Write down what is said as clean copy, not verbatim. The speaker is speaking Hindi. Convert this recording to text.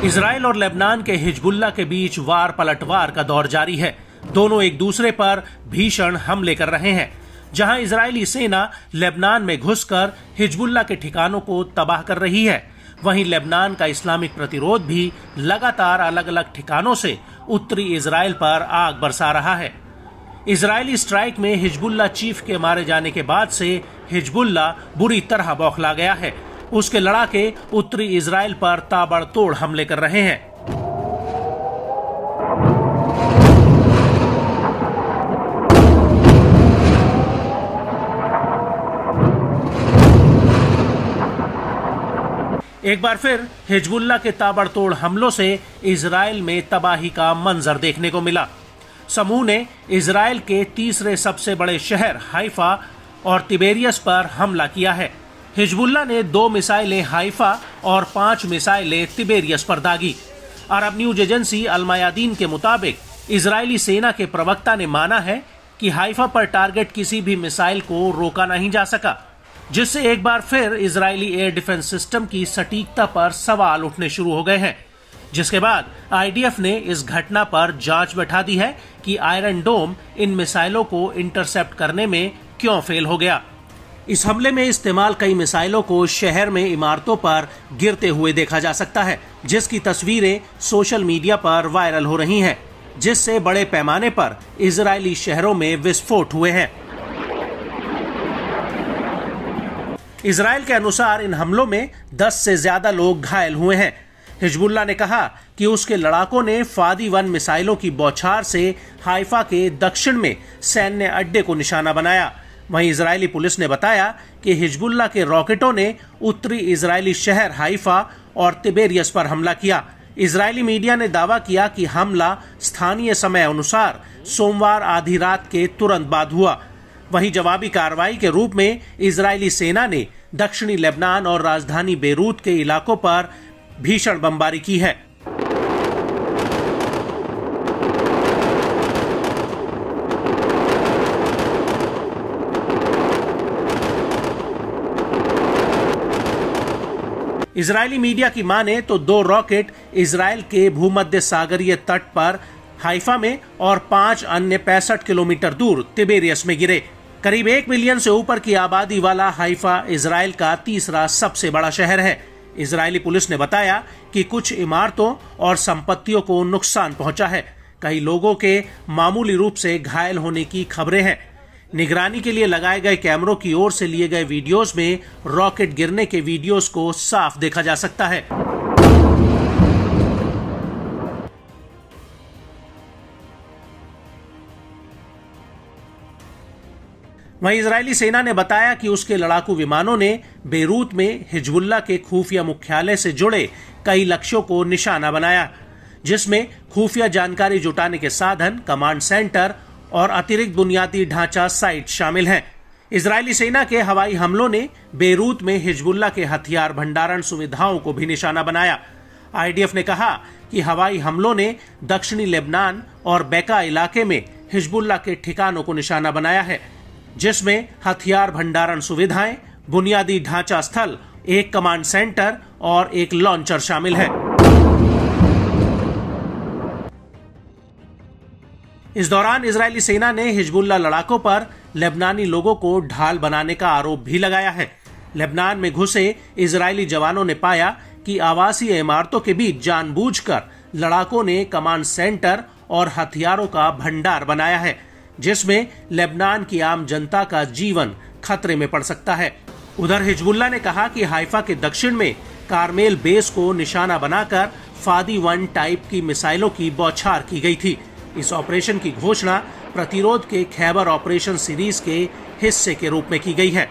इजराइल और लेबनान के हिजबुल्लाह के बीच वार पलटवार का दौर जारी है। दोनों एक दूसरे पर भीषण हमले कर रहे हैं। जहां इजरायली सेना लेबनान में घुसकर हिजबुल्लाह के ठिकानों को तबाह कर रही है, वहीं लेबनान का इस्लामिक प्रतिरोध भी लगातार अलग अलग ठिकानों से उत्तरी इजराइल पर आग बरसा रहा है। इजरायली स्ट्राइक में हिजबुल्लाह चीफ के मारे जाने के बाद से हिजबुल्लाह बुरी तरह बौखला गया है। उसके लड़ाके उत्तरी इजराइल पर ताबड़तोड़ हमले कर रहे हैं। एक बार फिर हिजबुल्लाह के ताबड़तोड़ हमलों से इजराइल में तबाही का मंजर देखने को मिला। समूह ने इजराइल के तीसरे सबसे बड़े शहर हाइफा और तिबेरियस पर हमला किया है। हिजबुल्लाह ने 2 मिसाइलें हाइफा और 5 मिसाइलें तिबेरियस पर दागी। अरब न्यूज एजेंसी अल मयादीन के मुताबिक इजरायली सेना के प्रवक्ता ने माना है कि हाइफा पर टारगेट किसी भी मिसाइल को रोका नहीं जा सका, जिससे एक बार फिर इजरायली एयर डिफेंस सिस्टम की सटीकता पर सवाल उठने शुरू हो गए हैं। जिसके बाद आईडीएफ ने इस घटना पर जांच बैठा दी है कि आयरन डोम इन मिसाइलों को इंटरसेप्ट करने में क्यों फेल हो गया। इस हमले में इस्तेमाल कई मिसाइलों को शहर में इमारतों पर गिरते हुए देखा जा सकता है, जिसकी तस्वीरें सोशल मीडिया पर वायरल हो रही हैं, जिससे बड़े पैमाने पर इजरायली शहरों में विस्फोट हुए हैं। इजराइल के अनुसार इन हमलों में 10 से ज्यादा लोग घायल हुए हैं। हिजबुल्लाह ने कहा कि उसके लड़ाकों ने फादी 1 मिसाइलों की बौछार से हाइफा के दक्षिण में सैन्य अड्डे को निशाना बनाया। वहीं इजरायली पुलिस ने बताया कि हिजबुल्लाह के रॉकेटों ने उत्तरी इजरायली शहर हाइफा और तिबेरियस पर हमला किया। इजरायली मीडिया ने दावा किया कि हमला स्थानीय समय अनुसार सोमवार आधी रात के तुरंत बाद हुआ। वहीं जवाबी कार्रवाई के रूप में इजरायली सेना ने दक्षिणी लेबनान और राजधानी बेरूत के इलाकों पर भीषण बमबारी की है। इजरायली मीडिया की माने तो 2 रॉकेट इजराइल के भूमध्य सागरीय तट पर हाइफा में और 5 अन्य 65 किलोमीटर दूर तिबेरियस में गिरे। करीब 1 मिलियन से ऊपर की आबादी वाला हाइफा इजराइल का तीसरा सबसे बड़ा शहर है। इजरायली पुलिस ने बताया कि कुछ इमारतों और संपत्तियों को नुकसान पहुंचा है। कई लोगों के मामूली रूप से घायल होने की खबरें हैं। निगरानी के लिए लगाए गए कैमरों की ओर से लिए गए वीडियोस में रॉकेट गिरने के वीडियोस को साफ देखा जा सकता है। वहीं इजरायली सेना ने बताया कि उसके लड़ाकू विमानों ने बेरूत में हिजबुल्लाह के खुफिया मुख्यालय से जुड़े कई लक्ष्यों को निशाना बनाया, जिसमें खुफिया जानकारी जुटाने के साधन, कमांड सेंटर और अतिरिक्त बुनियादी ढांचा साइट शामिल हैं। इजरायली सेना के हवाई हमलों ने बेरूत में हिजबुल्लाह के हथियार भंडारण सुविधाओं को भी निशाना बनाया। आईडीएफ ने कहा कि हवाई हमलों ने दक्षिणी लेबनान और बेका इलाके में हिजबुल्लाह के ठिकानों को निशाना बनाया है, जिसमें हथियार भंडारण सुविधाएं, बुनियादी ढांचा स्थल, एक कमांड सेंटर और एक लॉन्चर शामिल है। इस दौरान इजरायली सेना ने हिजबुल्लाह लड़ाकों पर लेबनानी लोगों को ढाल बनाने का आरोप भी लगाया है। लेबनान में घुसे इजरायली जवानों ने पाया कि आवासीय इमारतों के बीच जानबूझकर लड़ाकों ने कमांड सेंटर और हथियारों का भंडार बनाया है, जिसमें लेबनान की आम जनता का जीवन खतरे में पड़ सकता है। उधर हिजबुल्लाह ने कहा कि हाइफा के दक्षिण में कारमेल बेस को निशाना बनाकर फादी 1 टाइप की मिसाइलों की बौछार की गई थी। इस ऑपरेशन की घोषणा प्रतिरोध के खैबर ऑपरेशन सीरीज के हिस्से के रूप में की गई है।